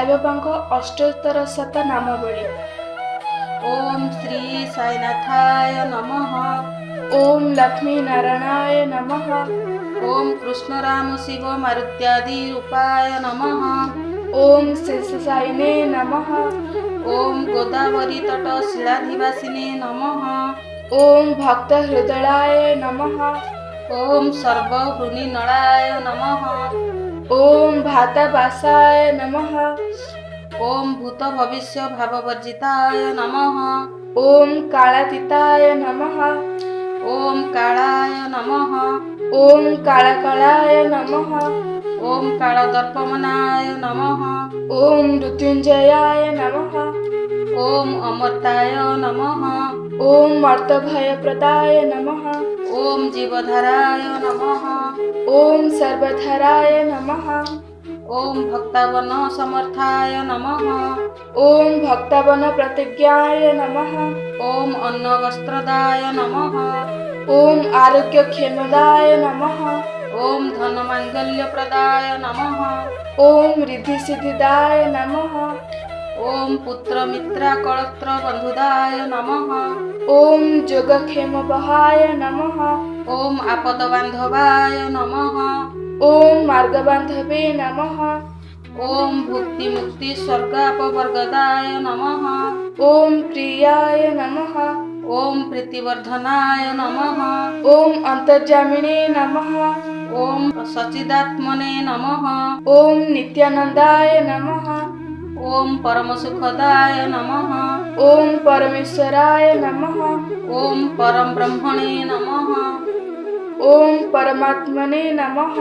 ସାଇବାବାଙ୍କ ଅଷ୍ଟୋତ୍ତର ଶତ ନାମାବଳୀ। ओम श्री साईनाथाय नमः। ओम लक्ष्मी नारायणाय नमः। ओम कृष्ण राम शिव मारुत्यादि रूपाय नमः। ओम शेषशायिने नमः। ओम गोदावरी तट शिलाधिवासिने नमः। ओम भक्त हृदयाय नमः। ओम सर्वहृनि नळाय नमः। ओम भातावासाय नमः। ओम भूत भविष्य भाववर्जिताय नमः। ओम कालातीताय नमः। ओम कालाय नमः। ओम कालाकलाय नमः। ओम कालदर्पमनाय नमः। ओम मृत्युंजयाय नमः। ओम अमर्ताय नमः। ओम मर्तभयप्रदाय नमः। ओम जीवधाराय नमः। ओम सर्वधराय नमः। ओम भक्तावन समर्थाय नमः। ओम भक्तावन प्रतिज्ञाय नमः। ओम अन्नवस्त्रदाय नमः। ओम आरोग्यक्षेमदाय नमः। ओम धनमांगल्यप्रदाय नमः। ओम रिद्धिसिद्धिदाय नमः। ओम पुत्रमित्राकळत्र बन्धुदाय नमः। ओम योगक्षेमवहाय नमः। ओम आपदबान्धवाय नमः। ओम मार्गबान्धवे नमः। ओम भुक्तिमुक्ति स्वर्गापवर्गदाय नमः। ओम प्रियाय नमः। ओम प्रीतिवर्धनाय नमः। ओम अंतर्जामिने नमः। ओम सच्चिदात्मने नमः। ओम नित्यानंदाय नमः। ओम परमसुखदाय नमः। ओम परमेश्वराय नमः। ओम परम ब्रह्मणे नमः। ओम परमात्मने नमः।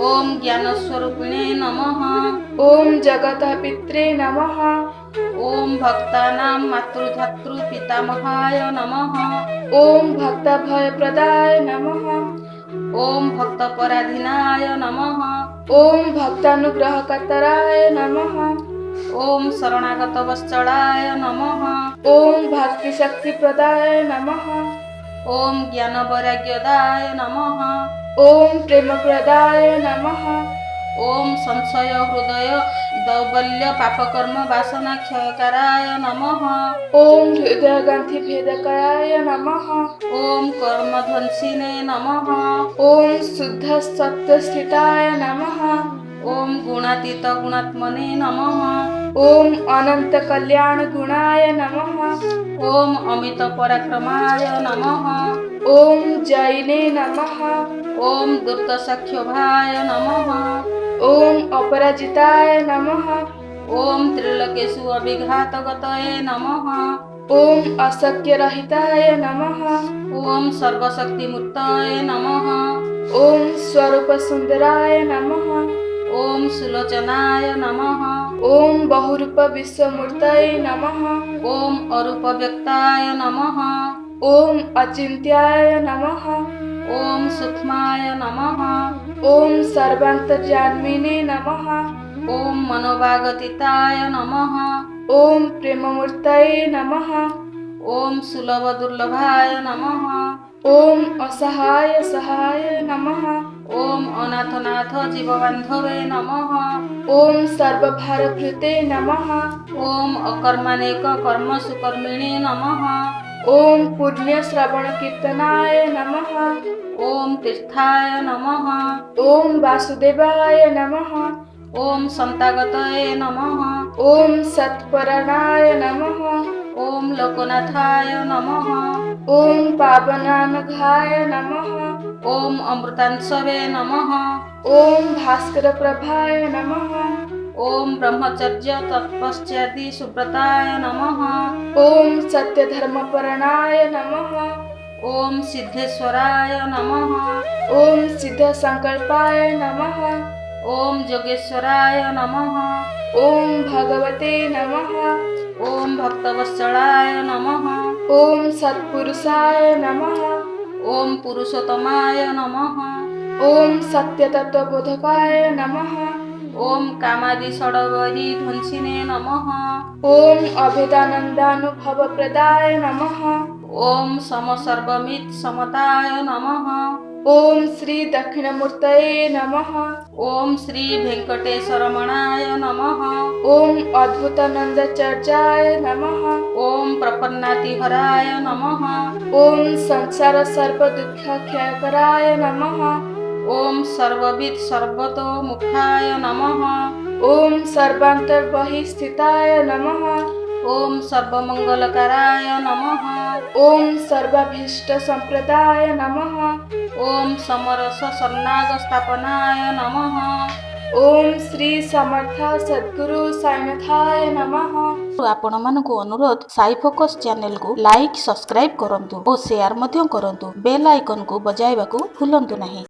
ओम ज्ञानस्वरूपिणे नमः। ओम जगतः पित्रे नमः। ओम भक्तानां मातृधातृ पितामहाय नमः। ओम भक्तभयप्रदाय नमः। ओम भक्तपराधीनाय नमः। ओम भक्तानुग्रहकर्ताराय नमः। ओम शरणागतवत्सलाय नमः। ओम भक्तिशक्तिप्रदाय नमः। ओम ज्ञानवैराग्यदाय नमः। ओम प्रेमप्रदाय नमः। ओम संशय हृदय दौर्बल्य पापकर्म वासना क्षयकाराय नमः। ओम हृदयग्रंथि भेदकाय नमः। ओम कर्मध्वंसिने नमः। ओम शुद्ध सत्वस्थिताय नमः। ओम गुणातीत गुणात्मने नमः। ओम अनंत कल्याण गुणाय नमः। ओम अमित पराक्रमाय नमः। ओम जैने नमः। ओम दुर्दशक्षोभाय नमः। ओम अपराजिताय नमः। ओम त्रिलोकेषु अभिघातगतये नमः। ओम अशक्यरहिताय नमः। ओम सर्वशक्तिमूर्तये नमः। ओम स्वरूप सुंदराय नमः। ओम सुलोचनाय नमः। ओम बहुरूप विश्वमूर्तये नमः। ओम अरूपव्यक्ताय नमः। ओम अचिन्त्याय नमः। ओम सूक्ष्माय नमः। ओम सर्वान्तर्यामिने नमः। ओम मनोभागतीताय नमः। ओम प्रेममूर्तये नमः। ओम सुलभ दुर्लभाय नमः। ओम असहाय सहाय नमः। ओम अनाथनाथ जीवबान्धवे नमः। ओम सर्वभारभृते नमः। ओम अकर्मानेक कर्म सुकर्मिणे नमः। ओम पुण्य श्रवण कीर्तनाय नमः। ओम तीर्थाय नमः। ओम वासुदेवाय नमः। ओम संतागतये नमः। ओम सत्परायणाय नमः। ओम लोकनाथाय नमः। ओम पावनानघाय नमः। ओम अमृतांशवे नमः। ओम भास्कर प्रभाय नमः। ओम ब्रह्मचर्य तत्पश्चादि सुव्रताय नमः। ओम सत्यधर्मपरायणाय नमः। ओम सिद्धेश्वराय नमः। ओम सिद्ध संकल्पाय नमः। ओम योगेश्वराय नमः। ओम भगवते नमः। ओम भक्तवत्सलाय नमः। ओम सत्पुरुषाय नमः। ओम पुरुषोत्तमाय नमः। ओम सत्यतत्त्वबोधकाय नमः। ओम कामादि षड्वरी ध्वंसिने नमः। ओम अभेदानन्दानुभवप्रदाय नमः। ओम समसर्वमित समताय नमः। ओम श्री दक्षिणमूर्तये नमः। ओम श्री वेंकटेश्वरमणाय नमः। ओम अद्भुतानंदचर्याय नमः। ओम प्रपन्नातिहराय नमः। ओम संसार सर्व दुख क्षयकराय नमः। ओम सर्वविद सर्वतोमुखाय नमः। ओम सर्वांतर्बहि स्थिताय नमः। ओम सर्वमंगलकराय नमः। ओम सर्वाभीष्ट संप्रदाय नमः। ओम समरस सन्नाग स्थापनाय नमः। ओम श्री समर्थ सद्गुरु साईनाथाय नमः। ଆପଣମାନଙ୍କୁ ଅନୁରୋଧ ସାଇ ଫୋକସ୍ ଚ୍ୟାନେଲକୁ ଲାଇକ୍ ସବସ୍କ୍ରାଇବ୍ କରନ୍ତୁ ଓ ସେୟାର ମଧ୍ୟ କରନ୍ତୁ। ବେଲ୍ ଆଇକନକୁ ବଜାଇବାକୁ ଭୁଲନ୍ତୁ ନାହିଁ।